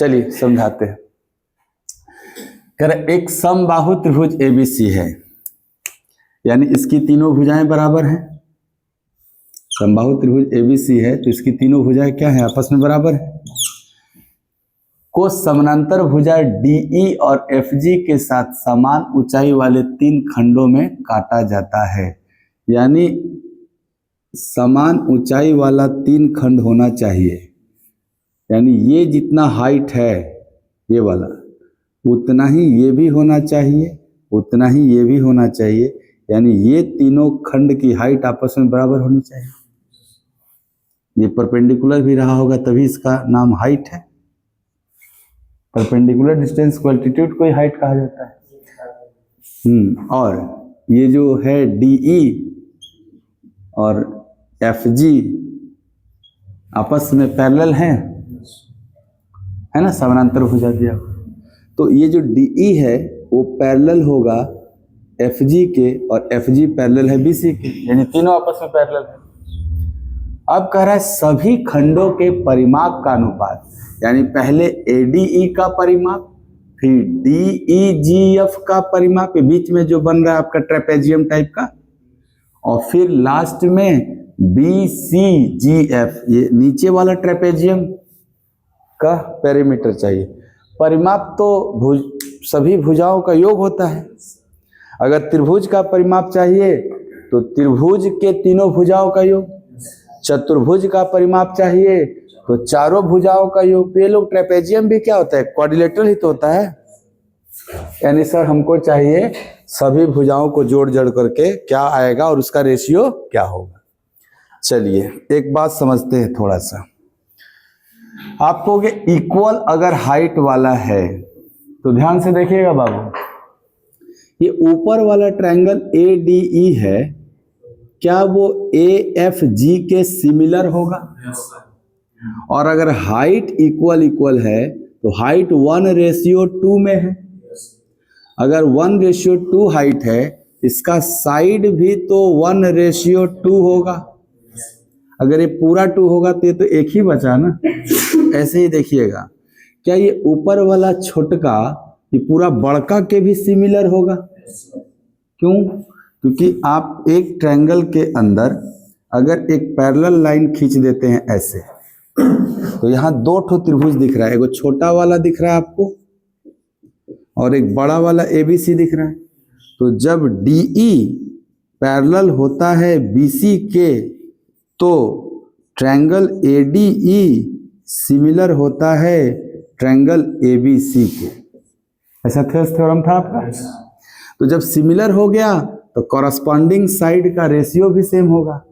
चलिए समझाते हैं। कर एक समबाहु त्रिभुज एबीसी है, यानी इसकी तीनों भुजाएं बराबर हैं। समबाहु त्रिभुज एबीसी है तो इसकी तीनों भुजाएं क्या है, आपस में बराबर है। को समानांतर भुजा डीई और एफजी के साथ समान ऊंचाई वाले तीन खंडों में काटा जाता है। यानी समान ऊंचाई वाला तीन खंड होना चाहिए, यानी ये जितना हाइट है ये वाला, उतना ही ये भी होना चाहिए, उतना ही ये भी होना चाहिए। यानी ये तीनों खंड की हाइट आपस में बराबर होनी चाहिए। ये परपेंडिकुलर भी रहा होगा तभी इसका नाम हाइट है। परपेंडिकुलर डिस्टेंस को एल्टीट्यूड को ही हाइट कहा जाता है। और ये जो है डीई और एफजी आपस में पैरेलल है ना, समानांतर भुजा दिया। तो ये जो डीई है वो पैरेलल होगा एफजी के, और एफजी पैरेलल है बीसी के, यानी तीनों आपस में पैरेलल है। अब कह रहा है सभी खंडों के परिमाप का अनुपात, यानी पहले एडीई का परिमाप, फिर डीईजीएफ का परिमाप, ये बीच में जो बन रहा है आपका ट्रेपेजियम टाइप का, और फिर लास्ट में बीसीजीएफ, ये नीचे वाला ट्रेपेजियम का पेरीमीटर चाहिए। परिमाप तो सभी भुजाओं का योग होता है। अगर त्रिभुज का परिमाप चाहिए तो त्रिभुज के तीनों भुजाओं का योग, चतुर्भुज का परिमाप चाहिए तो चारों भुजाओं का योग। ये लोग ट्रेपेजियम भी क्या होता है, क्वाड्रिलेटरल ही तो होता है। यानी सर हमको चाहिए सभी भुजाओं को जोड़ जड़ करके क्या आएगा और उसका रेशियो क्या होगा। चलिए एक बात समझते हैं थोड़ा सा। आपको इक्वल अगर हाइट वाला है तो ध्यान से देखिएगा बाबू, ये ऊपर वाला ट्रायंगल एडीई है, क्या वो एएफजी के सिमिलर होगा? और अगर हाइट इक्वल है तो हाइट 1:2 में है। अगर 1:2 हाइट है, इसका साइड भी तो 1:2 होगा। अगर ये पूरा 2 होगा तो ये तो एक ही बचा ना। ऐसे ही देखिएगा, क्या ये ऊपर वाला छोटका ये पूरा बड़का के भी सिमिलर होगा? क्यों? क्योंकि आप एक ट्रायंगल के अंदर अगर एक पैरेलल लाइन खींच देते हैं ऐसे, तो यहाँ दो ठो त्रिभुज दिख रहा है, एगो छोटा वाला दिख रहा है आपको और एक बड़ा वाला एबीसी दिख रहा है। तो जब डीई पैरेलल होता है बीसी के तो ट्रायंगल एडीई सिमिलर होता है ट्रायंगल एबीसी के। ऐसा थ्योरम था आपका। तो जब सिमिलर हो गया तो कॉरस्पॉन्डिंग साइड का रेशियो भी सेम होगा।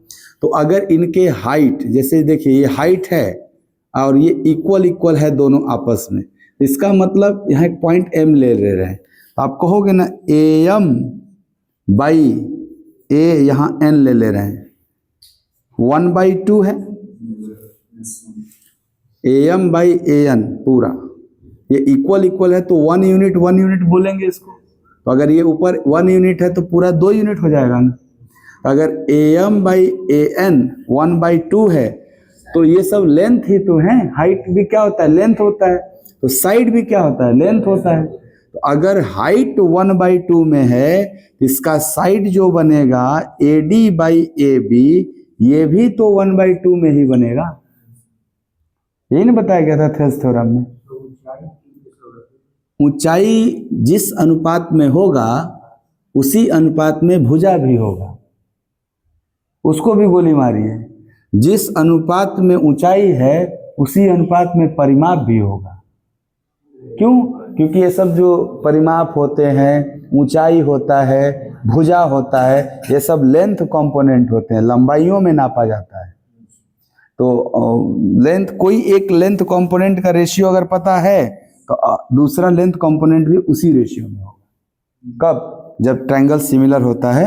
तो अगर इनके हाइट, जैसे देखिए ये हाइट है और ये इक्वल है दोनों आपस में, इसका मतलब यहाँ एक पॉइंट एम ले रहे हैं, तो आप कहोगे ना एम बाई ए, यहाँ एन ले रहे हैं, 1/2 है, एम बाई ए एन पूरा, ये इक्वल है तो 1 यूनिट बोलेंगे इसको। तो अगर ये ऊपर 1 यूनिट है तो पूरा 2 यूनिट हो जाएगा ना। अगर एम बाई ए एन 1/2 है तो ये सब लेंथ ही तो है। हाइट भी क्या होता है, लेंथ होता है, तो साइड भी क्या होता है, लेंथ होता है। तो अगर हाइट 1/2 में है, इसका साइड जो बनेगा AD बाई AB, ये भी तो 1/2 में ही बनेगा। यही ना बताया गया था थेल्स थ्योरम में। ऊंचाई जिस अनुपात में होगा उसी अनुपात में भुजा भी होगा। उसको भी गोली मारी है। जिस अनुपात में ऊंचाई है उसी अनुपात में परिमाप भी होगा। क्यों? क्योंकि ये सब जो परिमाप होते हैं, ऊंचाई होता है, भुजा होता है, ये सब लेंथ कंपोनेंट होते हैं, लंबाइयों में नापा जाता है। तो लेंथ, कोई एक लेंथ कंपोनेंट का रेशियो अगर पता है तो दूसरा लेंथ कंपोनेंट भी उसी रेशियो में होगा। कब? जब ट्रायंगल सिमिलर होता है।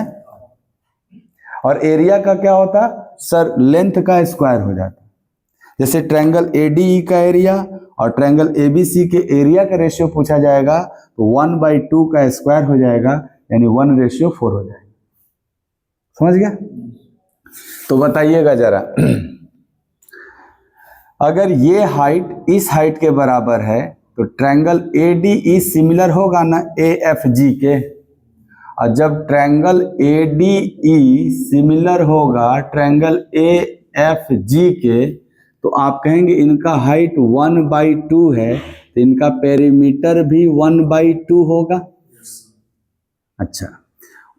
और एरिया का क्या होता सर, लेंथ का स्क्वायर हो जाता। जैसे ट्रायंगल एडीई का एरिया और ट्रायंगल एबीसी के एरिया का रेशियो पूछा जाएगा तो 1/2 का स्क्वायर हो जाएगा, यानी 1:4 हो जाएगा। समझ गया? तो बताइएगा जरा, अगर ये हाइट इस हाइट के बराबर है तो ट्रायंगल ADE सिमिलर होगा ना AFG के। और जब ट्रायंगल ADE सिमिलर होगा ट्रायंगल AFG के तो आप कहेंगे इनका हाइट 1/2 है तो इनका पेरीमीटर भी 1/2 होगा। अच्छा,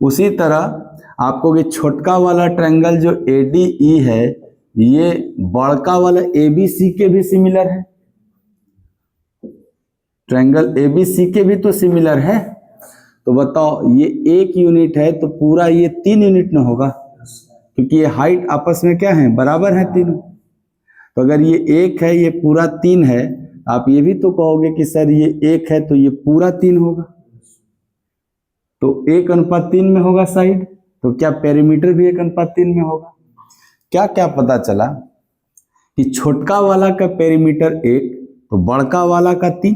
उसी तरह आपको ये छोटका वाला ट्रायंगल जो ADE है ये बड़का वाला ABC के भी सिमिलर है। ट्रायंगल ABC के भी तो सिमिलर है। तो बताओ ये 1 यूनिट है तो पूरा ये 3 यूनिट ना होगा, क्योंकि ये हाइट आपस में क्या है, बराबर है तीनों। तो अगर ये 1 है ये पूरा 3 है, आप ये भी तो कहोगे कि सर ये 1 है तो ये पूरा 3 होगा। तो 1:3 में होगा साइड, तो क्या पेरीमीटर भी 1:3 में होगा। क्या क्या पता चला कि छोटका वाला का पेरीमीटर 1 तो बड़का वाला का 3।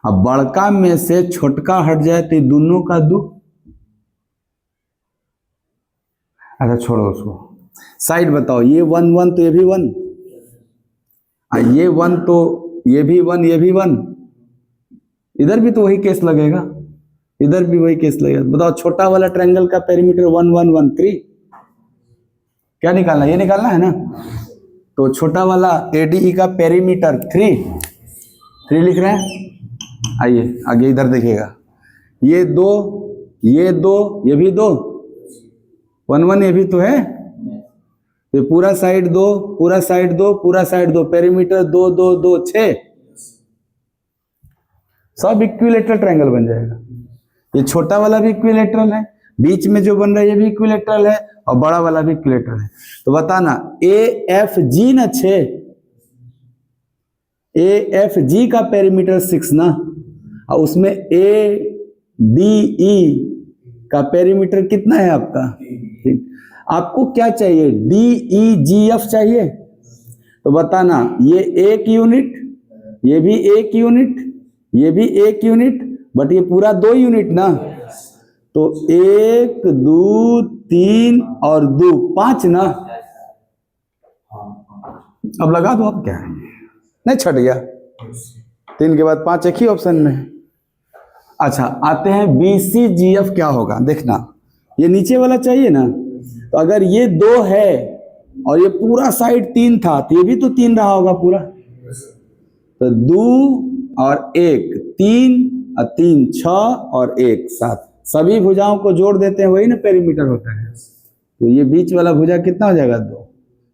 अब बड़का में से छोटका हट जाए तो दोनों का 2। अच्छा छोड़ो उसको, साइड बताओ। ये 1 1 तो ये भी 1, ये 1 तो ये भी 1, ये भी 1, इधर भी तो वही केस लगेगा, इधर भी वही केस लगेगा। बताओ छोटा वाला ट्रायंगल का पेरीमीटर 1 1 1 3। क्या निकालना, ये निकालना है ना। तो छोटा वाला ADE का पेरीमीटर 3 लिख रहे हैं। आइए आगे इधर देखिएगा, ये 2, ये 2, ये भी 2, 1 1 ये भी तो है। तो पूरा साइड 2, पूरा साइड 2, पूरा साइड 2, पेरीमीटर 2 2 2 6, सब इक्विलेटरल ट्रायंगल बन जाएगा। ये छोटा वाला भी इक्विलेटरल है, बीच में जो बन रहा है ये भी इक्विलेटरल है, और बड़ा वाला भी इक्विलेटरल है। तो बताना AFG ना 6, AFG का पेरीमीटर 6 ना, और उसमें ADE का पेरीमीटर कितना है आपका। आपको क्या चाहिए, DEGF चाहिए। तो बताना ये 1 यूनिट, ये भी 1 यूनिट, ये भी 1 यूनिट, बट ये पूरा 2 यूनिट ना। तो 1 2 3 और 2 5 ना। अब लगा दो, अब क्या है, नहीं छट गया। 3 के बाद 5 एक ही ऑप्शन में है। अच्छा आते हैं BCGF क्या होगा, देखना। ये नीचे वाला चाहिए ना, तो अगर ये 2 है और ये पूरा साइड 3 था तो ये भी तो 3 रहा होगा पूरा। तो 2 और 1 3 और 3 6 और 1 7, सभी भुजाओं को जोड़ देते हैं, वही ना पेरीमीटर होता है। तो ये बीच वाला भुजा कितना हो जाएगा 2,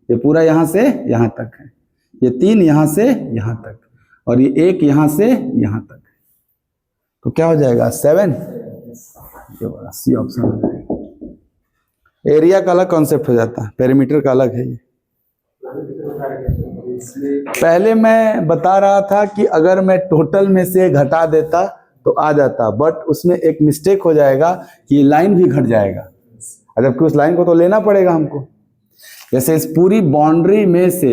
ये पूरा यहां से यहां तक है, ये 3 यहां से यहां तक, और ये 1 यहां से यहां तक है। तो क्या हो जाएगा 7, ये वाला C ऑप्शन हो जाएगा। एरिया का अलग कॉन्सेप्ट हो जाता है, पेरीमीटर का अलग है। ये पहले मैं बता रहा था कि अगर मैं टोटल में से घटा देता तो आ जाता, बट उसमें एक मिस्टेक हो जाएगा कि ये लाइन भी घट जाएगा, जबकि उस लाइन को तो लेना पड़ेगा हमको। जैसे इस पूरी बाउंड्री में से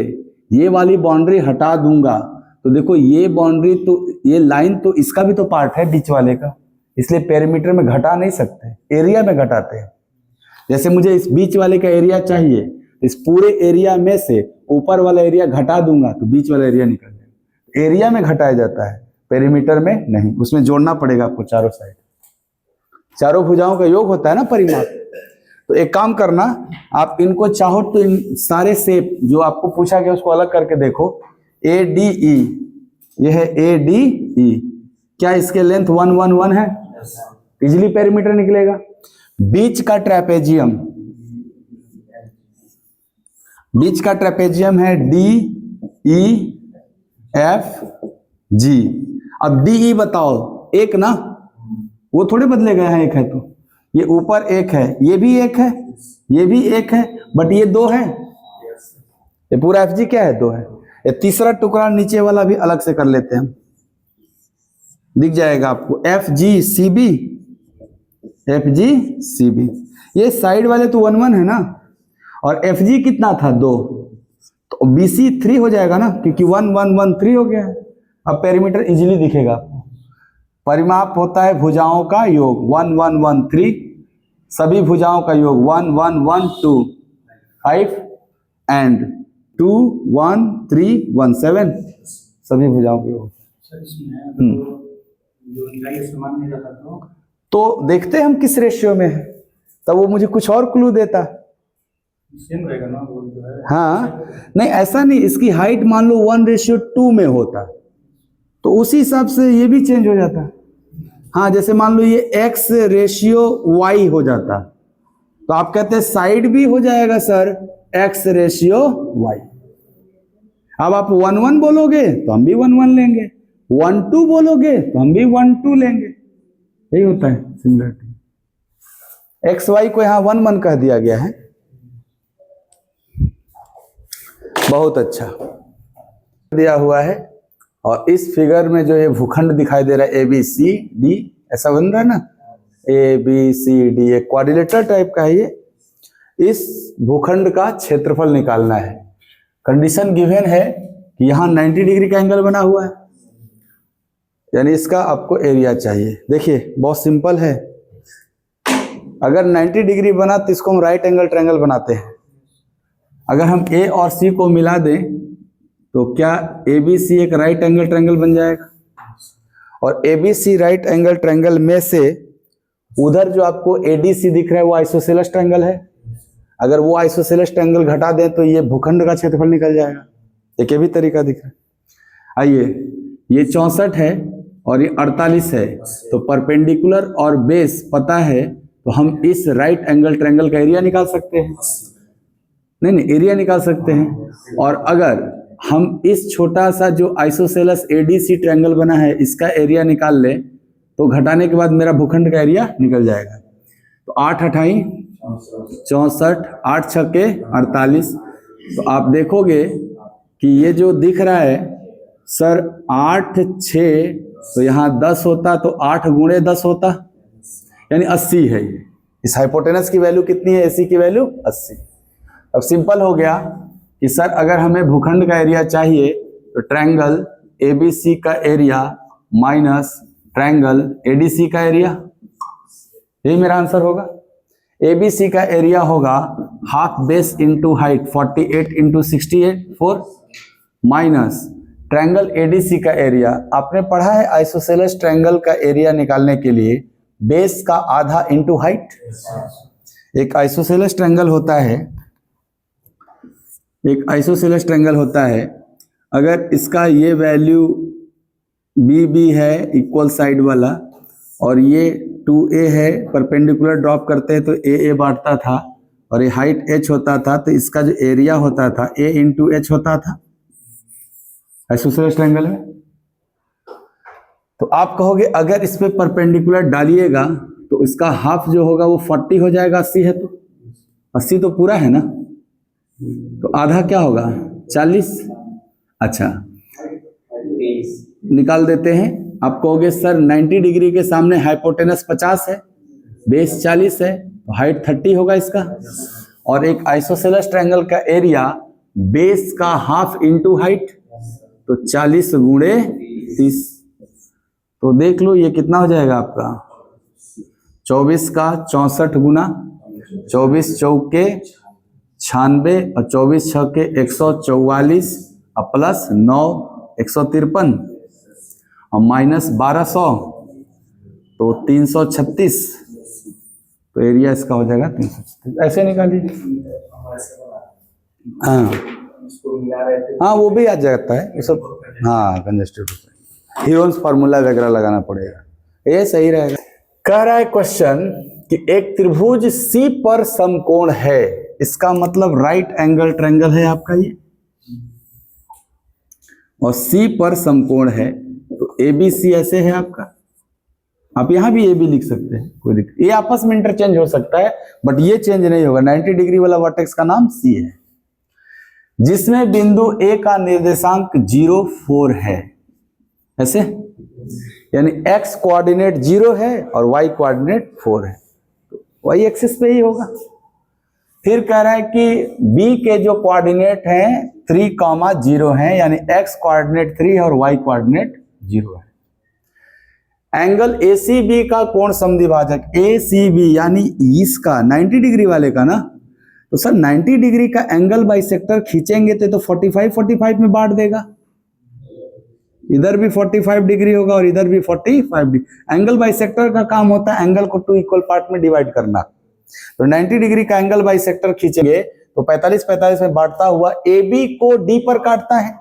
ये वाली बाउंड्री हटा दूंगा तो देखो ये बाउंड्री तो ये लाइन तो इसका भी तो पार्ट है बीच वाले का, इसलिए पेरीमीटर में घटा नहीं सकते, एरिया में घटाते हैं। जैसे मुझे इस बीच वाले का एरिया चाहिए, इस पूरे एरिया में से ऊपर वाला एरिया घटा दूंगा तो बीच वाला एरिया निकल जाएगा। एरिया में घटाया जाता है, पेरीमीटर में नहीं। उसमें जोड़ना पड़ेगा आपको चारों साइड, चारों भुजाओं का योग होता है ना परिमाप। तो एक काम करना, आप इनको चाहो तो इन सारे शेप जो आपको पूछा गया उसको अलग करके देखो। ADE, ये है ADE, क्या इसके लेंथ 1 1 1 है, इजिली पेरीमीटर निकलेगा। बीच का ट्रेपेजियम, बीच का ट्रेपेजियम है DEFG। अब DE बताओ, 1 ना, वो थोड़े बदलेगा, यहाँ 1 है तो ये ऊपर 1 है, ये भी 1 है, ये भी 1 है, बट ये 2 है। ये पूरा FG क्या है, 2 है। ये तीसरा टुकड़ा नीचे वाला भी अलग से कर लेते हैं, दिख जाएगा आपको FGCB, FGCB। ये साइड वाले तो 1 1 है ना, और FG कितना था 2, तो BC 3 हो जाएगा ना, क्योंकि 1 1 1 3 हो गया है। अब पेरीमीटर इजीली दिखेगा आपको। परिमाप होता है भुजाओं का योग, 1 1 1 3, सभी भुजाओं का योग 1 1 1 2 5, एंड 2 1 3 1 7 सभी भुजाओं के योग। तो देखते हैं हम किस रेशियो में है, तब वो मुझे कुछ और क्लू देता। हाँ नहीं ऐसा नहीं, इसकी हाइट मान लो 1:2 में होता तो उसी हिसाब से ये भी चेंज हो जाता। हाँ जैसे मान लो ये x/y हो जाता तो आप कहते हैं साइड भी हो जाएगा सर x/y। अब आप 1 1 बोलोगे तो हम भी 1 1 लेंगे, 1 2 बोलोगे तो हम भी 1 2 लेंगे। यही होता है सिमिलरिटी। एक्स वाई को यहां 1 1 कह दिया गया है। बहुत अच्छा दिया हुआ है। और इस फिगर में जो ये भूखंड दिखाई दे रहा है ABCD ऐसा बन रहा है ना, ABCD एक क्वाड्रिलेटरल टाइप का है ये। इस भूखंड का क्षेत्रफल निकालना है। कंडीशन गिवन है कि यहाँ 90 डिग्री का एंगल बना हुआ है, यानी इसका आपको एरिया चाहिए। देखिए बहुत सिंपल है, अगर 90 डिग्री बना तो इसको हम राइट एंगल ट्रायंगल बनाते हैं। अगर हम A और C को मिला दें तो क्या ABC एक राइट एंगल ट्रायंगल बन जाएगा। और ABC राइट एंगल ट्रायंगल में से उधर जो आपको ADC दिख रहा है वो आइसोसेलेस ट्रायंगल है। अगर वो आइसोसेलेस ट्रायंगल घटा दें तो ये भूखंड का क्षेत्रफल निकल जाएगा। एक ये भी तरीका दिख रहा है। आइए ये 64 है और ये 48 है, तो परपेंडिकुलर और बेस पता है तो हम इस राइट एंगल ट्रायंगल का एरिया निकाल सकते हैं। नहीं एरिया निकाल सकते हैं। और अगर हम इस छोटा सा जो आइसोसेलेस ADC ट्रायंगल बना है इसका एरिया निकाल ले तो घटाने के बाद मेरा भूखंड का एरिया निकल जाएगा। तो 8 अठाई 64, 8 छक्के 48। तो आप देखोगे कि ये जो दिख रहा है सर 8 6, तो यहाँ 10 होता तो 8 गुणे 10 होता, यानी 80 है ये। इस हाइपोटेनस की वैल्यू कितनी है, AC की वैल्यू 80। अब सिंपल हो गया कि सर अगर हमें भूखंड का एरिया चाहिए तो ट्रायंगल ABC का एरिया माइनस ट्रायंगल ADC का एरिया, यही मेरा आंसर होगा। ABC का एरिया होगा half base into height 48 into 68 4 minus triangle ADC का एरिया। आपने पढ़ा है आइसोसेलेस ट्रायंगल का एरिया निकालने के लिए बेस का आधा इंटू हाइट। एक आइसोसेलेस ट्रायंगल होता है, एक आइसोसेलेस ट्रायंगल होता है, अगर इसका ये वैल्यू BB है इक्वल साइड वाला और ये 2A है, परपेंडिकुलर ड्रॉप करते हैं तो AA बांटता था और ये हाइट H होता था, तो इसका जो एरिया होता था A इंटू H होता था आइसोसेलेस ट्रायंगल में। तो आप कहोगे अगर इस पे परपेंडिकुलर डालिएगा तो इसका हाफ जो होगा वो 40 हो जाएगा। 80 है तो 80 तो पूरा है ना, तो आधा क्या होगा 40। अच्छा निकाल देते हैं। आप कहोगे सर 90 डिग्री के सामने हाइपोटेनस 50 है, बेस 40 है, तो हाइट 30 होगा इसका। और एक आइसोसेलेस ट्रायंगल का एरिया बेस का हाफ इंटू हाइट, तो 40 गुणे 30। तो देख लो ये कितना हो जाएगा आपका 24 का 64 गुना 24 चौके 96 और 24 छक्के 144 और प्लस 9 153 और माइनस 1200 तो 336। तो एरिया इसका हो जाएगा 336। ऐसे निकालिए। हाँ वो भी आ जाता है ये सब। हाँ कंजस्टेड ह्यूजेंस फार्मूला वगैरह लगाना पड़ेगा, ये सही रहेगा। कह रहा है क्वेश्चन कि एक त्रिभुज C पर समकोण है, इसका मतलब राइट एंगल ट्रायंगल है आपका ये, और C पर समकोण है, तो ABC ऐसे है आपका। आप यहां भी AB लिख सकते हैं, कोई दिक्कत। ये आपस में इंटरचेंज हो सकता है बट ये चेंज नहीं होगा। 90 डिग्री वाला वर्टेक्स का नाम C है, जिसमें बिंदु A का निर्देशांक 0 4 है, ऐसे यानी x कोऑर्डिनेट 0 है और y कोऑर्डिनेट 4 है, तो y एक्सिस पे ही होगा। फिर कह रहा है कि B के जो कोऑर्डिनेट हैं 3, 0 हैं, यानी x कोऑर्डिनेट 3 और y कोऑर्डिनेट 0 है। एंगल ACB का कोण समद्विभाजक ACB यानी इसका 90 डिग्री वाले का ना, तो तो सर 90 डिग्री का एंगल बाइसेक्टर खींचेंगे तो 45 में बांट देगा, इधर भी 45 डिग्री होगा और इधर भी 45 डिग्री। एंगल बाइसेक्टर का काम होता है एंगल को 2 इक्वल पार्ट में डिवाइड करना। तो 90 डिग्री का एंगल बाइसेक्टर खींचेंगे तो 45 में बांटता हुआ AB को D पर काटता है।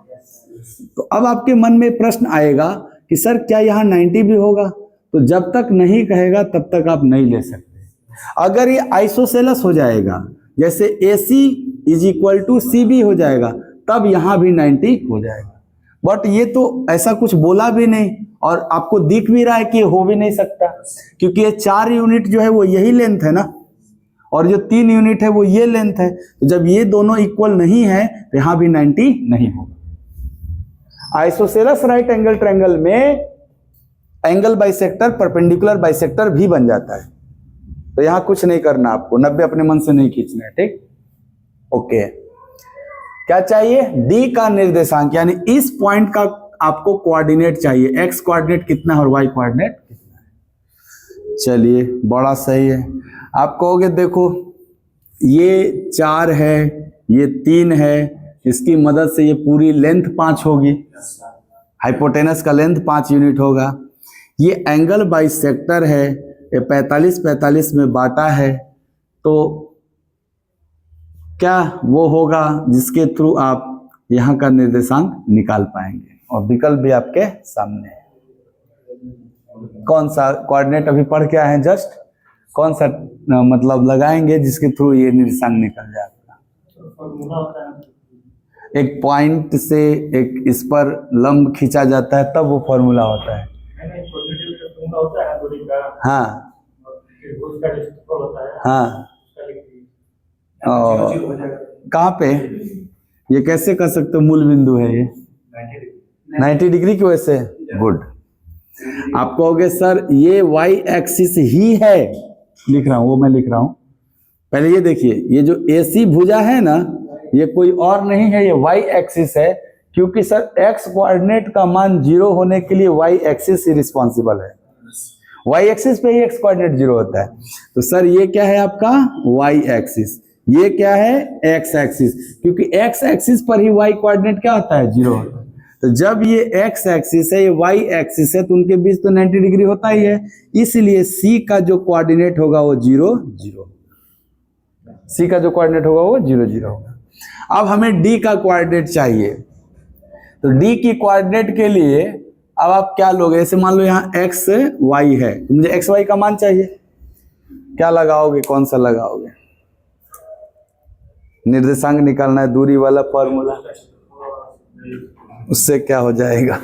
तो अब आपके मन में प्रश्न आएगा कि सर क्या यहाँ 90 भी होगा? तो जब तक नहीं कहेगा तब तक आप नहीं ले सकते। अगर ये आइसोसेलस हो जाएगा, जैसे AC = CB हो जाएगा, तब यहां भी 90 हो जाएगा। बट ये तो ऐसा कुछ बोला भी नहीं और आपको दिख भी रहा है कि हो भी नहीं सकता, क्योंकि ये 4 यूनिट जो है वो यही लेंथ है ना, और जो 3 यूनिट है वो ये लेंथ है। तो जब ये दोनों इक्वल नहीं है तो यहां भी 90 नहीं होगा। आइसोसेलस राइट एंगल ट्रायंगल में एंगल बाइसेक्टर परपेंडिकुलर बाइसेक्टर भी बन जाता है। तो यहां कुछ नहीं करना आपको, 90 अपने मन से नहीं खींचना है, ठीक? ओके, क्या चाहिए? डी का निर्देशांक, यानी इस पॉइंट का आपको कोऑर्डिनेट चाहिए। एक्स कोऑर्डिनेट कितना है और वाई कोऑर्डिनेट कितना है। चलिए, बड़ा सही है। आप कहोगे देखो ये 4 है, ये 3 है, इसकी मदद से ये पूरी लेंथ 5 होगी, हाइपोटेनस का लेंथ 5 यूनिट होगा। ये एंगल बाइसेक्टर है, ये 45 में बांटा है, तो क्या वो होगा जिसके थ्रू आप यहाँ का निर्देशांक निकाल पाएंगे। और विकल्प भी आपके सामने है। कौन सा कोऑर्डिनेट अभी पढ़ के आए हैं जस्ट, कौन सा मतलब लगाएंगे जिसके थ्रू ये निर्देशांक निकल जाए आपका। एक पॉइंट से एक इस पर लंब खींचा जाता है तब वो फॉर्मूला होता है। हाँ हाँ, कहाँ पे ये कैसे कर सकते हो? मूल बिंदु है ये 90 डिग्री की वजह से। गुड। आप कहोगे सर ये y एक्सिस ही है, लिख रहा हूं, वो मैं लिख रहा हूं। पहले ये देखिए, ये जो AC भुजा है ना, ये कोई और नहीं है, ये y एक्सिस है, क्योंकि सर x कोऑर्डिनेट का मान 0 होने के लिए y एक्सिस ही रिस्पॉन्सिबल है। y एक्सिस पे ही x कोऑर्डिनेट 0 होता है। तो सर ये क्या है आपका y एक्सिस, ये क्या है x एक्सिस, क्योंकि x एक्सिस पर ही y कोऑर्डिनेट क्या होता है 0 होता है। तो जब ये x एक्सिस है, ये y एक्सिस है, तो उनके बीच तो 90 डिग्री होता ही है, इसलिए C का जो कोऑर्डिनेट होगा वो 0 0, C का जो कोऑर्डिनेट होगा वो 0 0 होगा। अब हमें D का कोऑर्डिनेट चाहिए, तो D की कोऑर्डिनेट के लिए अब आप क्या लोगे? ऐसे मान लो यहाँ x y है, तो मुझे x y का मान चाहिए, क्या लगाओगे, कौन सा लगाओगे? निर्देशांक निकालना है, दूरी वाला फॉर्मूला, उससे क्या हो जाएगा?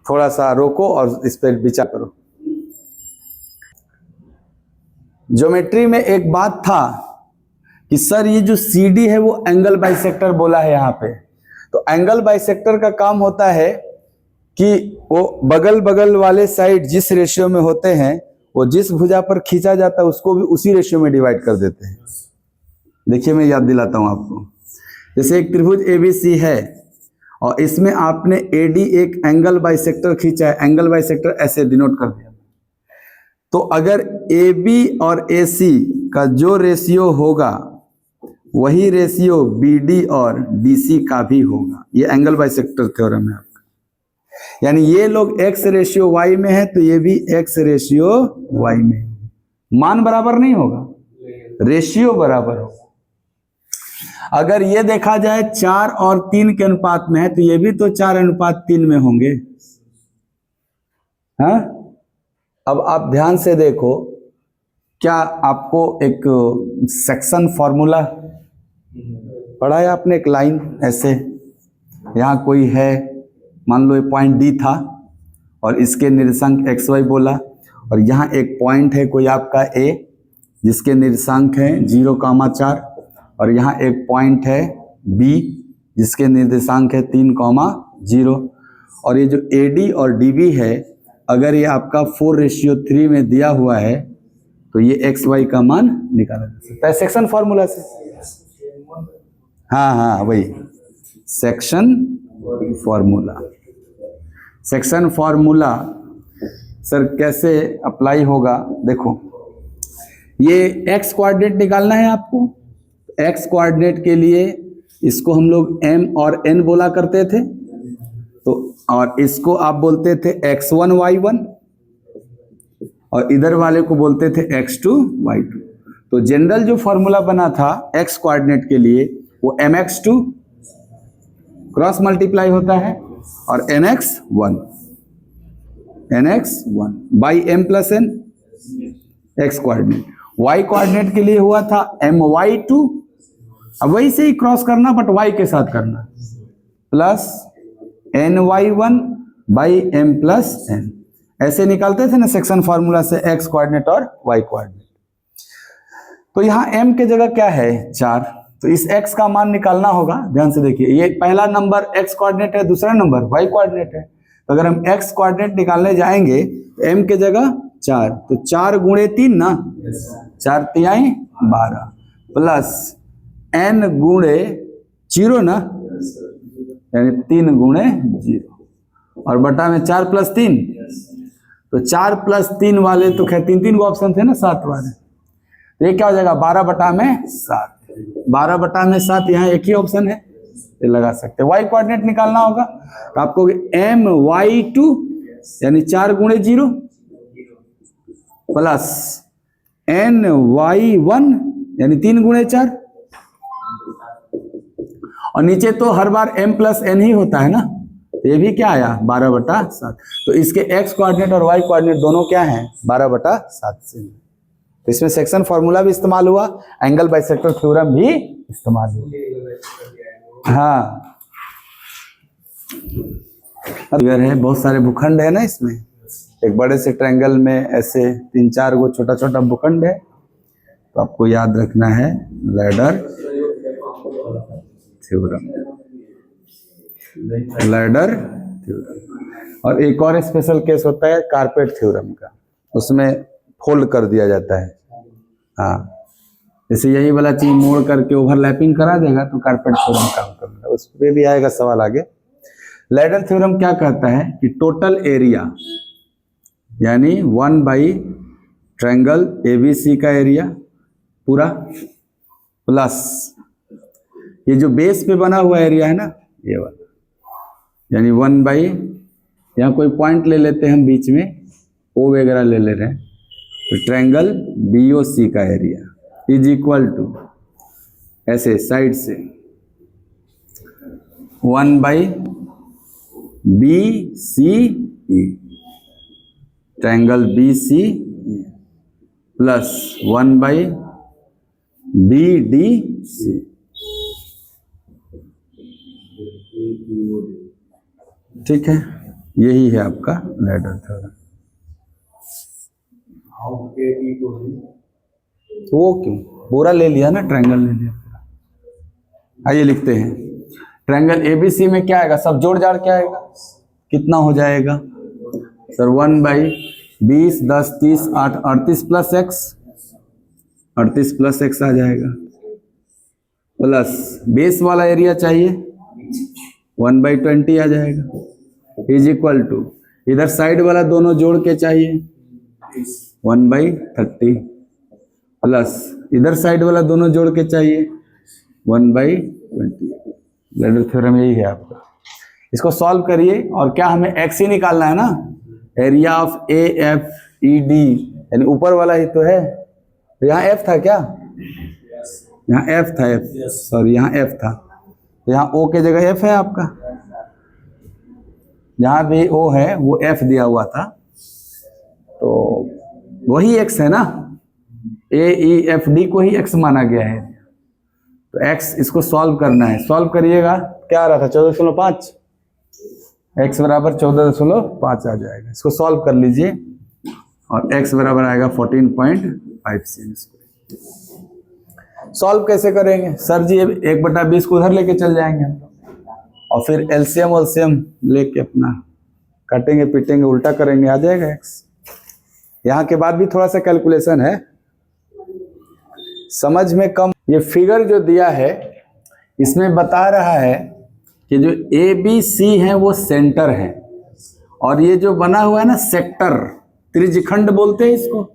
थोड़ा सा रोको और इस पर विचार करो। ज्योमेट्री में एक बात था कि सर ये जो CD है वो एंगल बाइसेक्टर बोला है यहाँ पे। तो एंगल बाइसेक्टर का काम होता है कि वो बगल बगल वाले साइड जिस रेशियो में होते हैं, वो जिस भुजा पर खींचा जाता है उसको भी उसी रेशियो में डिवाइड कर देते हैं। देखिए मैं याद दिलाता हूं आपको। जैसे एक त्रिभुज ABC है और इसमें आपने AD एक एंगल बाइसेक्टर खींचा है, एंगल बाइसेक्टर ऐसे डिनोट कर दिया। तो अगर AB और AC का जो रेशियो होगा वही रेशियो BD और DC का भी होगा। ये एंगल बाइसेक्टर थ्योरम है आपका। यानी ये लोग x रेशियो y में है तो ये भी x रेशियो y में, मान बराबर नहीं होगा, रेशियो बराबर होगा। अगर ये देखा जाए 4 और 3 के अनुपात में है तो ये भी तो 4:3 में होंगे। हाँ, अब आप ध्यान से देखो, क्या आपको एक सेक्शन फॉर्मूला पढ़ा है आपने? एक लाइन ऐसे, यहाँ कोई है, मान लो ये पॉइंट D था और इसके निर्देशांक XY बोला, और यहाँ एक पॉइंट है कोई आपका A जिसके निर्देशांक है 0,4, और यहाँ एक पॉइंट है B जिसके निर्देशांक है 3,0, और ये जो AD और DB है, अगर ये आपका 4:3 में दिया हुआ है तो ये XY का मान निकाला जा सकता है सेक्शन फॉर्मूला से। हाँ हाँ, वही section formula. Section formula sir कैसे अप्लाई होगा? देखो, ये एक्स कोऑर्डिनेट निकालना है आपको। एक्स कोऑर्डिनेट के लिए इसको हम लोग m और n बोला करते थे, तो और इसको आप बोलते थे x1 y1 और इधर वाले को बोलते थे x2 y2। तो जनरल जो फॉर्मूला बना था x कोऑर्डिनेट के लिए वो mx2 क्रॉस मल्टीप्लाई होता है और nx1 by m plus n x coordinate. y coordinate के लिए हुआ था my2, अब वही से ही क्रॉस करना बट y के साथ करना, plus ny1 by m plus n। ऐसे निकालते थे ना सेक्शन फॉर्मूला से x कोऑर्डिनेट और y कोऑर्डिनेट। तो यहाँ m के जगह क्या है 4, तो इस x का मान निकालना होगा। ध्यान से देखिए, ये पहला नंबर x कोऑर्डिनेट है, दूसरा नंबर y कोऑर्डिनेट है। तो अगर हम x कोऑर्डिनेट निकालने जाएंगे तो m के जगह 4, तो 4 गुणे 3 ना, 4 तिहाई 12 प्लस n गुणे 0 ना, यानी 3 गुणे 0 और बटा में 4 प्लस 3, तो 4 प्लस 3 वाले तो खैर 3 गो ऑप्शन थे ना, 7 वाले। तो ये क्या हो जाएगा 12 बटा में 7, 12 बटा में 7, यहाँ एक ही ऑप्शन है, ये लगा सकते हैं। y कोऑर्डिनेट निकालना होगा तो आपको my2 यानी 4 गुणे 0 प्लस ny1 यानी 3 गुणे 4, और नीचे तो हर बार m प्लस n ही होता है ना, तो ये भी क्या आया 12 बटा 7। तो इसके x कोऑर्डिनेट और y कोऑर्डिनेट दोनों क्या हैं 12 बटा 7 से। तो इसमें सेक्शन फॉर्मूला भी इस्तेमाल हुआ, एंगल बाइसेक्टर थ्योरम भी इस्तेमाल हुआ। हाँ, फिगर है, बहुत सारे भूखंड है ना इसमें। एक बड़े से ट्रायंगल में ऐसे 3-4 गो छोटा छोटा भूखंड है, तो आपको याद रखना है लैडर थ्योरम, लैडर थ्योरम। और एक और स्पेशल केस होता है कारपेट थ्योरम का, उसमें फोल्ड कर दिया जाता है। हाँ, जैसे यही वाला चीज मोड़ करके ओवरलैपिंग करा देगा तो कारपेट थ्योरम काम करेगा, उस पर भी आएगा सवाल आगे। लैडर थ्योरम क्या कहता है कि टोटल एरिया यानी 1 बाई ट्रायंगल ABC का एरिया पूरा प्लस ये जो बेस पे बना हुआ एरिया है ना ये वाला, यानी 1 बाई, यहाँ कोई पॉइंट ले लेते हैं हम बीच में, O वगैरह ले ले रहे हैं, तो ट्रायंगल BOC का एरिया इज इक्वल टू ऐसे साइड से 1 by BCE, triangle BCE plus 1 by BDC। ठीक है, यही है आपका लैडर थ्योरम। वो क्यों, पूरा ले लिया ना, ट्रायंगल ले लिया पूरा। आइए लिखते हैं, ट्रायंगल ABC में क्या आएगा, सब जोड़ जाड़ क्या आएगा, कितना हो जाएगा sir 1 by 20 10 30 8 38 plus x, 38 plus x आ जाएगा, प्लस बेस वाला एरिया चाहिए 1 बाई 20 आ जाएगा, इज इक्वल टू इधर साइड वाला दोनों जोड़ के चाहिए 1 बाई 30 प्लस इधर साइड वाला दोनों जोड़ के चाहिए 1 बाई 20। लैडर थ्योरम यही है आपका। इसको सॉल्व करिए, और क्या हमें x ही निकालना है ना, एरिया ऑफ AFED यानी ऊपर वाला ही तो है। तो यहाँ f था क्या, यहाँ f था, सॉरी यहाँ f था, तो यहाँ O के जगह f है आपका, जहाँ भी O है वो f दिया हुआ था, तो वही x है ना, AEFD को ही x माना गया है। तो x इसको सॉल्व करना है, सॉल्व करिएगा, क्या आ रहा था 14.5, x बराबर 14.5 आ जाएगा। इसको सॉल्व कर लीजिए और x बराबर आएगा 14.5। सॉल्व कैसे करेंगे सर जी, 1/20 को उधर लेके चल जाएंगे और फिर एलसीएम वलसीएम लेके अपना काटेंगे पीटेंगे उल्टा करेंगे, आ जाएगा x। यहाँ के बाद भी थोड़ा सा कैलकुलेशन है, समझ में कम। ये फिगर जो दिया है इसमें बता रहा है कि जो ABC है वो सेंटर है, और ये जो बना हुआ है ना सेक्टर, त्रिज्यखंड बोलते हैं इसको।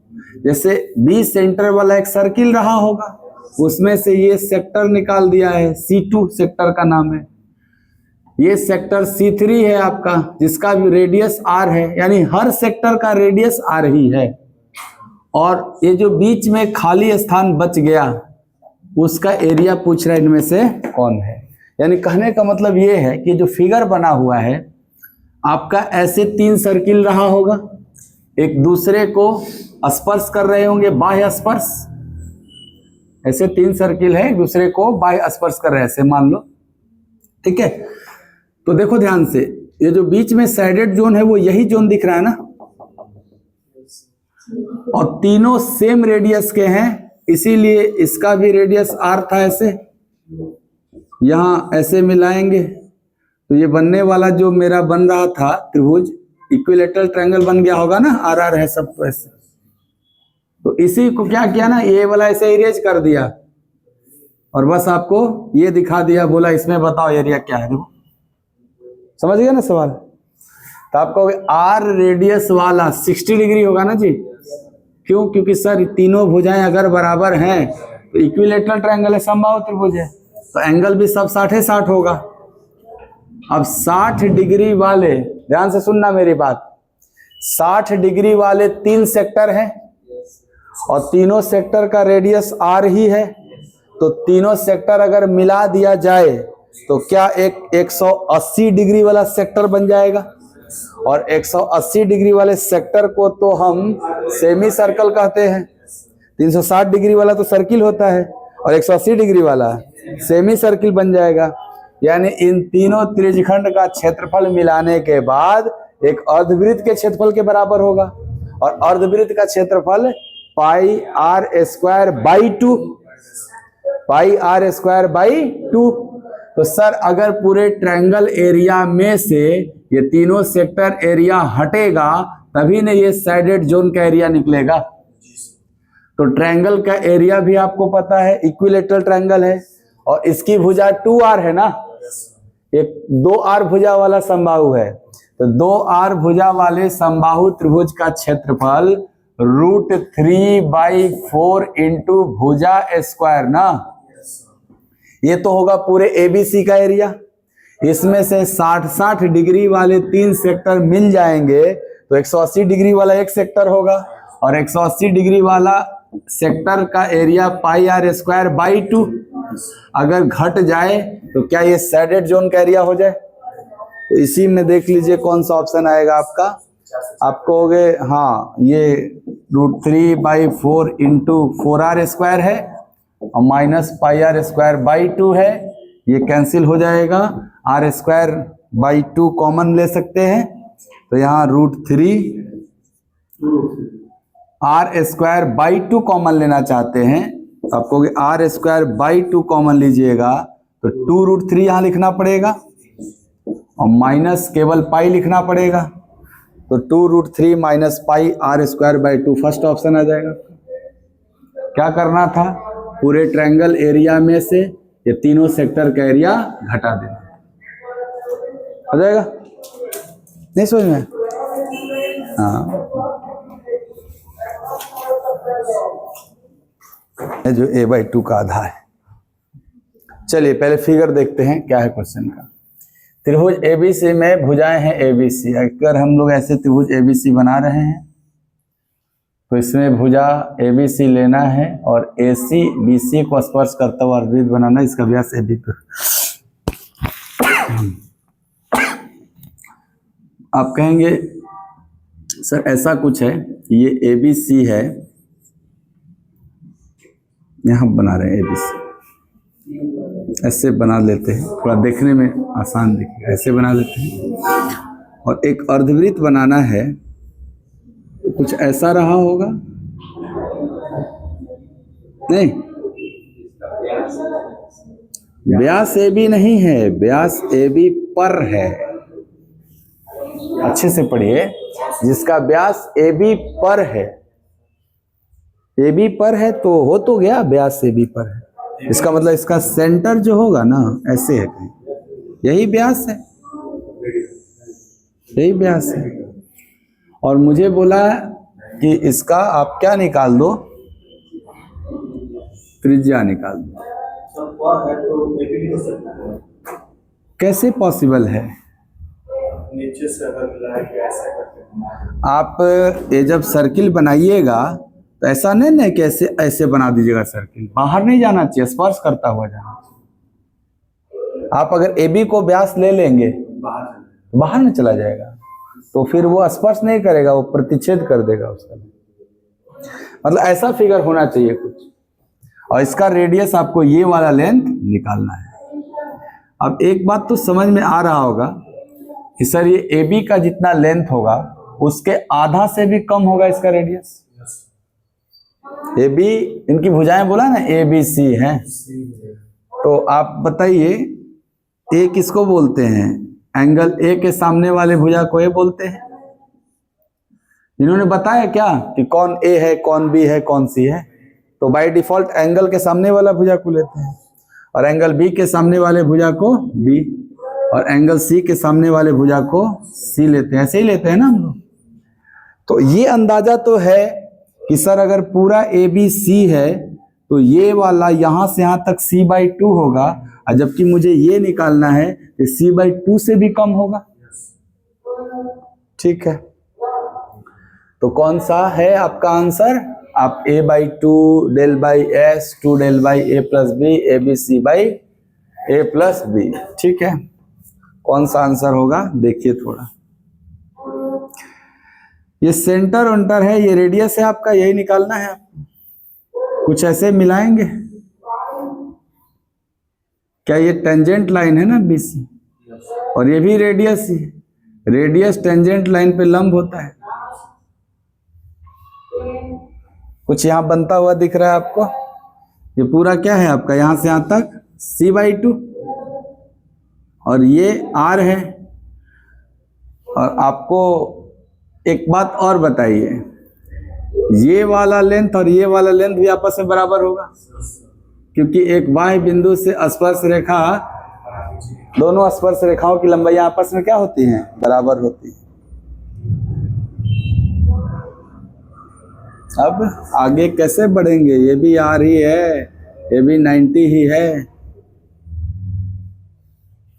जैसे बी सेंटर वाला एक सर्किल रहा होगा, उसमें से ये सेक्टर निकाल दिया है, C2 सेक्टर का नाम है। ये सेक्टर C3 है आपका, जिसका भी रेडियस R है, यानी हर सेक्टर का रेडियस R ही है। और ये जो बीच में खाली स्थान बच गया, उसका एरिया पूछ रहा है इनमें से कौन है। यानी कहने का मतलब ये है कि जो फिगर बना हुआ है आपका, ऐसे 3 सर्किल रहा होगा, एक दूसरे को स्पर्श कर रहे होंगे, बाह्य स्पर्श। ऐसे 3 सर्किल है, एक दूसरे को बाह्य स्पर्श कर रहे हैं, ऐसे मान लो, ठीक है। तो देखो ध्यान से, ये जो बीच में सैडेड जोन है वो यही जोन दिख रहा है ना, और तीनों सेम रेडियस के हैं, इसीलिए इसका भी रेडियस R था। ऐसे यहां ऐसे मिलाएंगे तो ये बनने वाला जो मेरा बन रहा था त्रिभुज, इक्विलेटरल ट्रायंगल बन गया होगा ना, RR है सब। तो ऐसे, तो इसी को क्या किया ना, ये वाला ऐसे इरेज कर दिया और बस आपको ये दिखा दिया, बोला इसमें बताओ एरिया क्या है। देखो समझ गया ना सवाल। तो आपको R रेडियस वाला 60 डिग्री होगा ना जी। क्यों? क्योंकि सर तीनों भुजाएं अगर बराबर हैं तो इक्विलेटरल ट्रायंगल है, समबाहु त्रिभुज है, तो एंगल भी सब 60-60 होगा। अब 60 डिग्री वाले, ध्यान से सुनना मेरी बात, 60 डिग्री वाले 3 सेक्टर हैं और तीनों सेक्टर का रेडियस R ही है। तो तीनों सेक्टर अगर मिला दिया जाए तो क्या एक 180 डिग्री वाला सेक्टर बन जाएगा। और 180 डिग्री वाले सेक्टर को तो हम सेमी सर्कल कहते हैं। 360 डिग्री वाला तो सर्किल होता है और 180 डिग्री वाला सेमी सर्किल बन जाएगा। यानी इन तीनों त्रिज्यखंड का क्षेत्रफल मिलाने के बाद एक अर्धवृत्त के क्षेत्रफल के बराबर होगा। और अर्धवृत्त का क्षेत्रफल pi r square by 2, pi r square by 2। तो सर अगर पूरे ट्रायंगल एरिया में से ये तीनों सेक्टर एरिया हटेगा तभी ना ये साइडेड जोन का एरिया निकलेगा। तो ट्रायंगल का एरिया भी आपको पता है, इक्विलेटरल ट्रायंगल है और इसकी भुजा 2R है ना, एक 2R भुजा वाला समबाहु है। तो 2R भुजा वाले समबाहु त्रिभुज का क्षेत्रफल √3/4 इंटू भुजा स्क्वायर ना, ये तो होगा पूरे ABC का एरिया। इसमें से 60-60 डिग्री वाले 3 सेक्टर मिल जाएंगे तो 180 डिग्री वाला एक सेक्टर होगा और 180 डिग्री वाला सेक्टर का area pi r square by 2। अगर घट जाए तो क्या ये सैडेड जोन का एरिया हो जाए। तो इसी में देख लीजिए कौन सा ऑप्शन आएगा आपका। आपको हो गए, हाँ ये √3/4 इंटू 4R स्क्वायर है और minus pi r square by 2 है, ये कैंसिल हो जाएगा। R स्क्वायर बाई 2 कॉमन ले सकते हैं तो यहाँ R स्क्वायर बाई 2 कॉमन लेना चाहते हैं तो आपको R स्क्वायर बाई 2 कॉमन लीजिएगा तो 2√3 यहाँ लिखना पड़ेगा और माइनस केवल पाई लिखना पड़ेगा। तो 2√3 minus pi R square by 2 first option आ जाएगा। क्या करना था, पूरे ट्रायंगल एरिया में से ये तीनों सेक्टर का एरिया घटा देना, हो जाएगा। नहीं समझ में? हाँ, जो a/2 का आधा है। चलिए पहले फिगर देखते हैं क्या है क्वेश्चन का। त्रिभुज ABC में भुजाएं हैं ABC। अगर हम लोग ऐसे त्रिभुज ABC बना रहे हैं तो इसमें भुजा ABC लेना है और AC BC को स्पर्श करता हुआ अर्धवृत्त बनाना, इसका व्यास AB पर। आप कहेंगे सर ऐसा कुछ है, ये ABC है, यहाँ बना रहे हैं ABC, ऐसे बना लेते हैं, थोड़ा देखने में आसान दिखेगा, ऐसे बना लेते हैं। और एक अर्धवृत्त बनाना है तो कुछ ऐसा रहा होगा, नहीं व्यास AB नहीं है, व्यास AB पर है। अच्छे से पढ़िए, जिसका व्यास AB पर है, AB पर है तो हो तो गया व्यास AB पर है, इसका मतलब इसका सेंटर जो होगा ना ऐसे है, यही व्यास है, यही व्यास है। और मुझे बोला कि इसका आप क्या निकाल दो, त्रिज्या निकाल दो। कैसे पॉसिबल है? नीचे से अगर मिलाए के ऐसा करके आप ये जब सर्किल बनाइएगा तो ऐसा नहीं ना कि ऐसे ऐसे बना दीजिएगा, सर्किल बाहर नहीं जाना चाहिए, स्पर्श करता हुआ जाना चाहिए। आप अगर ए बी को व्यास ले लेंगे तो बाहर नहीं चला जाएगा, तो फिर वो स्पर्श नहीं करेगा, वो प्रतिच्छेद कर देगा उसका। मतलब ऐसा फिगर होना चाहिए कुछ, और इसका रेडियस आपको ये वाला लेंथ निकालना है। अब एक बात तो समझ में आ रहा होगा कि सर ये ए बी का जितना लेंथ होगा उसके आधा से भी कम होगा इसका रेडियस। ए बी, इनकी भुजाएं बोला ना ए बी सी हैं, तो आप बताइए ए किसको बोलते हैं? एंगल ए के सामने वाले भुजा को ए बोलते हैं। इन्होंने बताया क्या कि कौन ए है, कौन बी है, कौन सी है? तो बाय डिफॉल्ट एंगल के सामने वाला भुजा को लेते हैं, और एंगल बी के सामने वाले भुजा को बी, और एंगल सी के सामने वाले भुजा को सी लेते हैं। ऐसे ही लेते हैं ना हम लोग। तो ये अंदाजा तो है कि सर अगर पूरा ए बी सी है तो ये वाला यहां से यहां तक c/2 होगा, और जबकि मुझे ये निकालना है कि c/2 से भी कम होगा। ठीक है, तो कौन सा है आपका आंसर? आप a/2 del by s 2 del by a plus b abc by a plus b। ठीक है, कौन सा आंसर होगा देखिए थोड़ा। ये सेंटर उंटर है, ये रेडियस है आपका, यही निकालना है आपको। कुछ ऐसे मिलाएंगे क्या? ये टेंजेंट लाइन है ना BC, और ये भी रेडियस ही। रेडियस टेंजेंट लाइन पे लंब होता है। कुछ यहां बनता हुआ दिख रहा है आपको? ये पूरा क्या है आपका, यहां से यहां तक c/2, और ये r है। और आपको एक बात और बताइए, ये वाला लेंथ और ये वाला लेंथ भी आपस में बराबर होगा, क्योंकि एक बाह्य बिंदु से स्पर्श रेखा, दोनों स्पर्श रेखाओं की लंबाई आपस में क्या होती हैं? बराबर होती है। अब आगे कैसे बढ़ेंगे? ये भी r ही है, ये भी 90 ही है।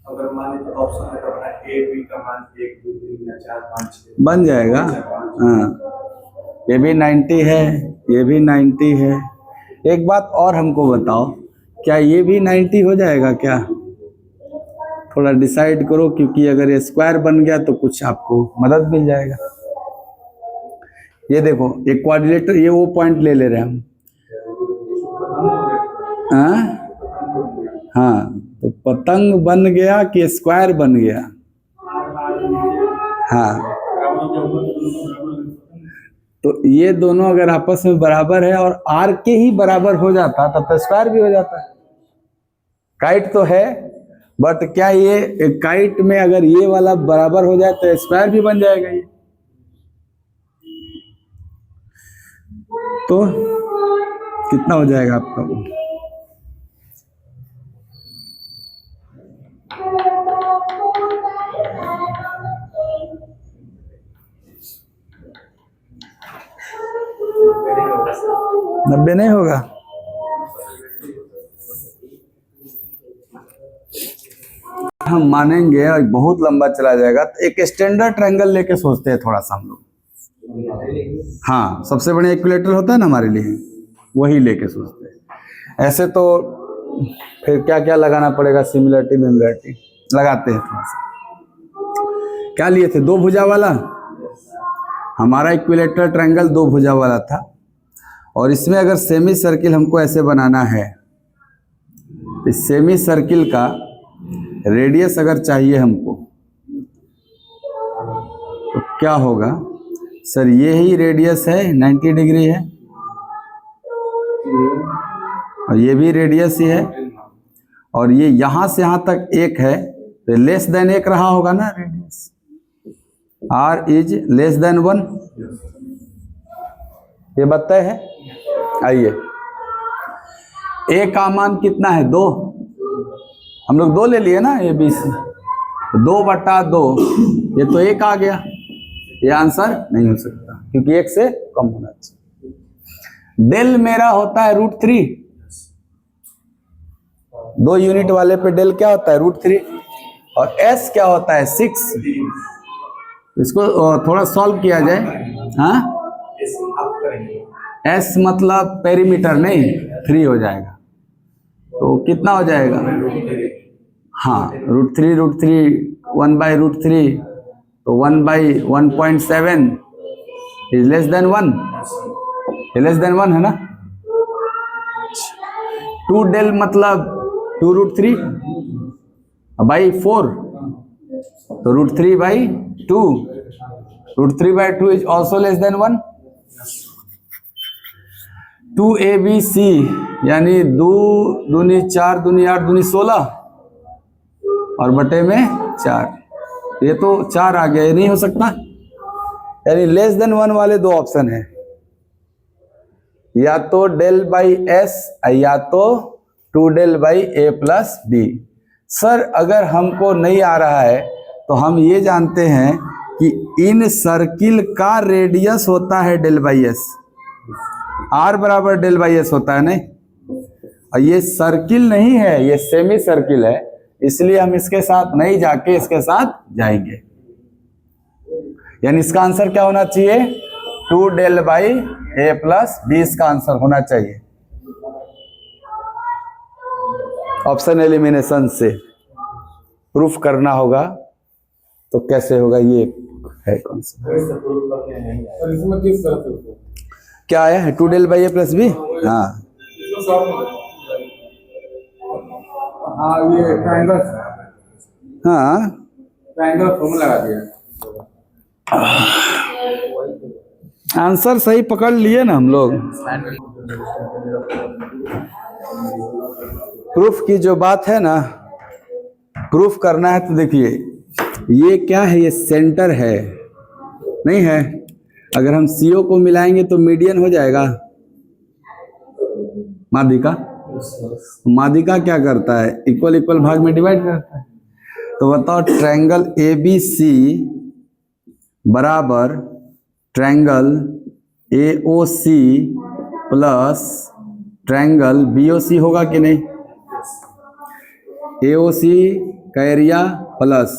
अगर मान लीजिए ऑप्शन में करना ए बी का मान 1 2 3 या 4 5 6 बन जाएगा। हाँ, ये भी 90 है, ये भी 90 है। एक बात और हमको बताओ, क्या ये भी 90 हो जाएगा क्या? थोड़ा डिसाइड करो, क्योंकि अगर ये स्क्वायर बन गया तो कुछ आपको मदद मिल जाएगा। ये देखो, एक क्वाड्रिलेटर, ये वो पॉइंट ले ले रहे हैं हम। हाँ, तो पतंग बन गया कि स्क्वायर बन गया? हाँ, तो ये दोनों अगर आपस में बराबर है और आर के ही बराबर हो जाता तब तो स्क्वायर भी हो जाता है। काइट तो है, बट क्या ये काइट में अगर ये वाला बराबर हो जाए तो स्क्वायर भी बन जाएगा ये। तो कितना हो जाएगा आपका? 90 नहीं होगा? हम मानेंगे और बहुत लंबा चला जाएगा, तो एक स्टैंडर्ड ट्रायंगल लेके सोचते हैं थोड़ा सा हम लोग। हाँ, सबसे बड़ा इक्विलेटर होता है ना हमारे लिए, वही लेके सोचते हैं। ऐसे तो फिर क्या क्या लगाना पड़ेगा, सिमिलरिटी मिमिलरिटी लगाते हैं थोड़ा सा। क्या लिए थे? 2 भुजा वाला। हमारा इक्विलेटर ट्रायंगल 2 भुजा वाला था, और इसमें अगर सेमी सर्किल हमको ऐसे बनाना है, इस सेमी सर्किल का रेडियस अगर चाहिए हमको, तो क्या होगा? सर ये ही रेडियस है, 90 डिग्री है, और ये भी रेडियस ही है, और ये यहां से यहां तक 1 है, तो लेस देन 1 रहा होगा ना radius. r is less than 1, ये बताए है। आइए, a का मान कितना है? 2। हम लोग 2 ले लिए ना, ए बी सी, 2/2, ये तो 1 आ गया। ये आंसर नहीं हो सकता, क्योंकि 1 से कम होना चाहिए। डेल मेरा होता है √3, 2 यूनिट वाले पे डेल क्या होता है √3, और एस क्या होता है 6। इसको थोड़ा सॉल्व किया जाए। हाँ, एस मतलब पेरीमीटर नहीं, 3 हो जाएगा, तो कितना हो जाएगा? हाँ, √3 1/√3, तो 1/1.7 is less than 1, less than 1 है ना। 2 डेल मतलब 2√3 बाई 4, तो √3/2, √3/2 is also less than 1। 2ABC यानी 2 दूनी 4 दूनी 8 दूनी 16 और बटे में 4, ये तो 4 आ गया, ये नहीं हो सकता। यानी लेस देन 1 वाले 2 ऑप्शन है, या तो डेल बाई एस या तो 2 del by a plus b. Sir अगर हमको नहीं आ रहा है तो हम ये जानते हैं कि इन सर्किल का रेडियस होता है डेल बाई एस, आर बराबर डेल बाई एस होता है नहीं, और ये सर्किल नहीं है, ये सेमी सर्किल है, इसलिए हम इसके साथ नहीं जाके इसके साथ जाएंगे। यानी इसका आंसर क्या होना चाहिए? 2 del by a plus b इसका आंसर होना चाहिए। ऑप्शन एलिमिनेशन से प्रूफ करना होगा, तो कैसे होगा ये है कॉन्सेप्ट। इसमें किस तरह से क्या आया है? 2 del by a plus b. हाँ हाँ, ये ट्रायंगल, हाँ, ट्रायंगल फॉर्मूला लगा दिया। आंसर सही पकड़ लिए ना हम लोग। प्रूफ की जो बात है ना, प्रूफ करना है तो देखिए ये क्या है, ये सेंटर है नहीं है, अगर हम CO को मिलाएंगे तो मीडियन हो जाएगा माध्यिका। माध्यिका क्या करता है? इक्वल इक्वल भाग में डिवाइड करता है। तो बताओ ट्रायंगल ABC बराबर triangle AOC plus triangle BOC होगा कि नहीं? AOC का एरिया प्लस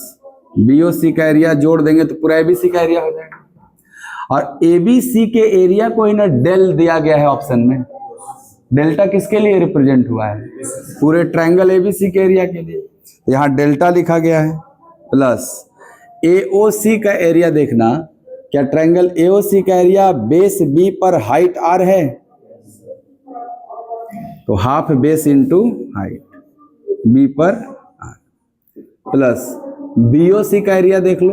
BOC का एरिया जोड़ देंगे तो पूरा ABC का एरिया हो जाएगा। और ABC के एरिया को इन्हें डेल दिया गया है ऑप्शन में। डेल्टा किसके लिए रिप्रेजेंट हुआ है? पूरे ट्रायंगल ABC के एरिया के लिए, यहाँ डेल्टा लिखा गया है। प्लस AOC का एरिया देखना, क्या ट्रायंगल AOC का एरिया बेस B पर हाइट R है? तो half base into height B पर R। प्लस BOC का एरिया देख लो,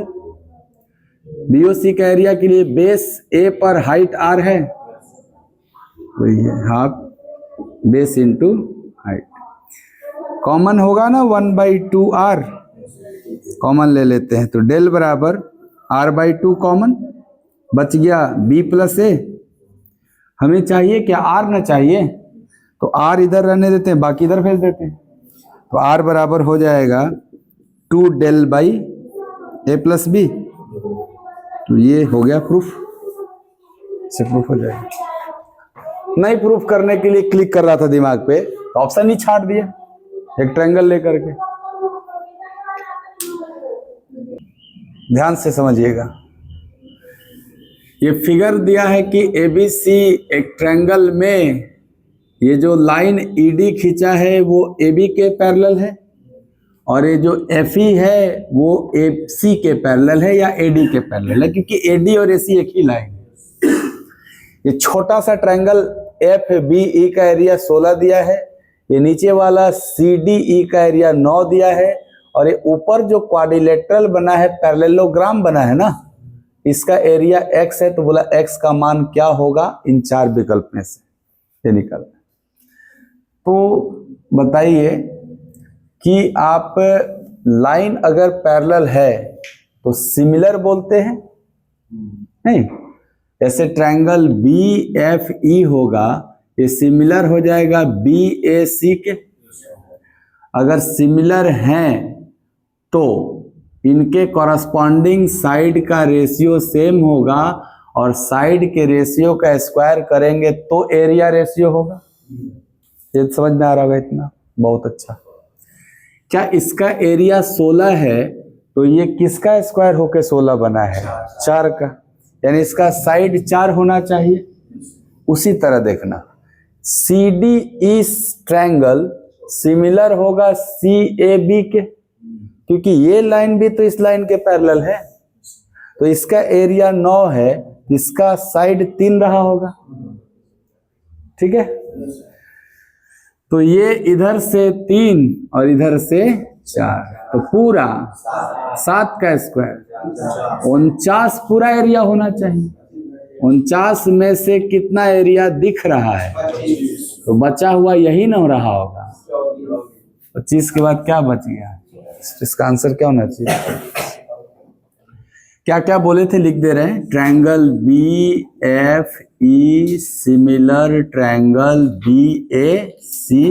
BOC का एरिया के लिए बेस A पर हाइट R है, वही है half base into height. Common होगा ना 1/2R, कॉमन ले लेते हैं तो डेल बराबर R/2 कॉमन बच गया B प्लस A। हमें चाहिए क्या? R ना चाहिए, तो R इधर रहने देते हैं, बाकी इधर भेज देते हैं। तो R बराबर हो जाएगा 2 del by A plus B। तो ये हो गया प्रूफ, से प्रूफ हो जाएगा। नहीं प्रूफ करने के लिए क्लिक कर रहा था दिमाग पे, तो ऑप्शन ही छाट दिया एक ट्रायंगल लेकर के। ध्यान से समझिएगा, ये फिगर दिया है कि ABC एक ट्रायंगल में ये जो लाइन ED खींचा है वो AB के पैरेलल है, और ये जो FE है वो AC के पैरेलल है या AD के पैरेलल है, क्योंकि AD और AC एक ही लाइन है। ये छोटा सा ट्रायंगल FBE का एरिया 16 दिया है, ये नीचे वाला CDE का एरिया 9 दिया है, और ये ऊपर जो क्वाड्रिलेटरल बना है, पैरेललोग्राम बना है ना, इसका एरिया x है। तो बोला x का मान क्या होगा इन 4 विकल्प में से, ये निकल। तो बताइए कि आप लाइन अगर पैरेलल है तो सिमिलर बोलते हैं नहीं? जैसे ट्रायंगल BFE होगा, ये सिमिलर हो जाएगा BAC के। अगर सिमिलर हैं तो इनके कॉरस्पॉन्डिंग साइड का रेशियो सेम होगा, और साइड के रेशियो का स्क्वायर करेंगे तो एरिया रेशियो होगा। ये समझ में आ रहा होगा इतना? बहुत अच्छा। क्या इसका एरिया 16 है तो ये किसका स्क्वायर होके 16 बना है? 4 का, यानी इसका साइड 4 होना चाहिए। उसी तरह देखना C D E triangle similar होगा सी ए बी के, क्योंकि ये लाइन भी तो इस लाइन के पैरेलल है। तो इसका एरिया 9 है, इसका साइड 3 रहा होगा। ठीक है, तो ये इधर से 3 और इधर से 4, तो पूरा 7 का स्क्वायर 49 पूरा एरिया होना चाहिए। 49 में से कितना एरिया दिख रहा है? तो बचा हुआ यही ना रहा होगा। 25 के बाद क्या बच गया? इसका आंसर क्या होना चाहिए? क्या क्या बोले थे लिख दे रहे हैं। Triangle B F E similar triangle B A C,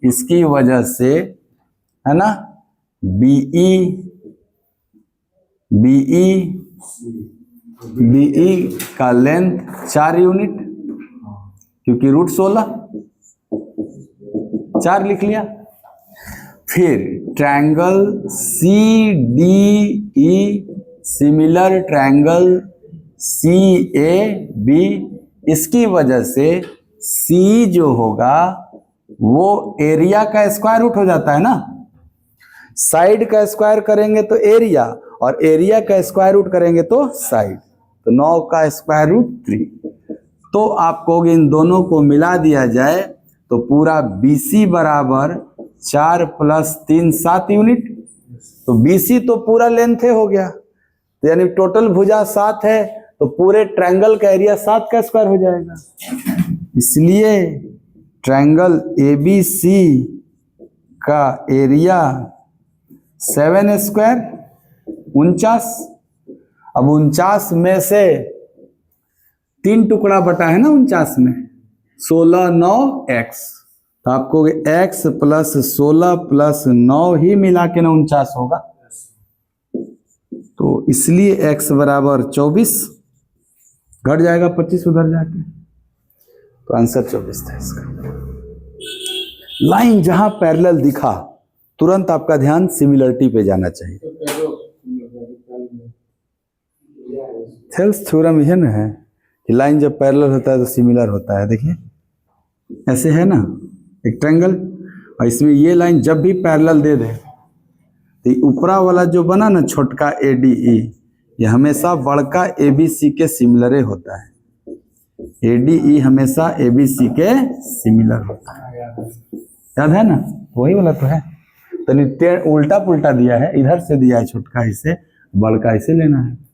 इसकी वजह से है ना बीई का लेंथ 4 यूनिट, क्योंकि रूट 16 4 लिख लिया। फिर triangle C D E similar triangle C A B, इसकी वजह से सी जो होगा वो एरिया का स्क्वायर रूट हो जाता है ना। साइड का स्क्वायर करेंगे तो एरिया, और एरिया का स्क्वायर रूट करेंगे तो साइड, तो 9 का स्क्वायर रूट 3। तो आपको इन दोनों को मिला दिया जाए तो पूरा BC बराबर 4 + 3 7 यूनिट। तो BC तो पूरा लेंथ हो गया, तो यानी टोटल भुजा 7 है, तो पूरे ट्रायंगल का एरिया 7 का स्क्वायर हो जाएगा। इसलिए ट्रायंगल ABC का एरिया 7 स्क्वायर 49। अब 49 में से 3 टुकड़ा बटा है ना 49 में, 16 9 x, तो आपको x + 16 + 9 ही मिला के 49 होगा। तो इसलिए x बराबर 24, घट जाएगा 25 उधर जाके, तो आंसर 24 था इसका। लाइन जहां पैरेलल दिखा तुरंत आपका ध्यान सिमिलरिटी पे जाना चाहिए। थेल्स थ्योरम यह ना है कि लाइन जब पैरेलल होता है तो सिमिलर होता है। देखिए ऐसे है ना एक ट्रायंगल, और इसमें ये लाइन जब भी पैरेलल दे दे तो ऊपरा वाला जो बना ना छोटका ADE, ये हमेशा बड़का ABC के सिमिलर होता है। ADE हमेशा ABC के सिमिलर होता है, याद है ना? वही वाला तो है। तो उल्टा पुल्टा दिया है, इधर से दिया है छोटका, इसे बड़का इसे लेना है।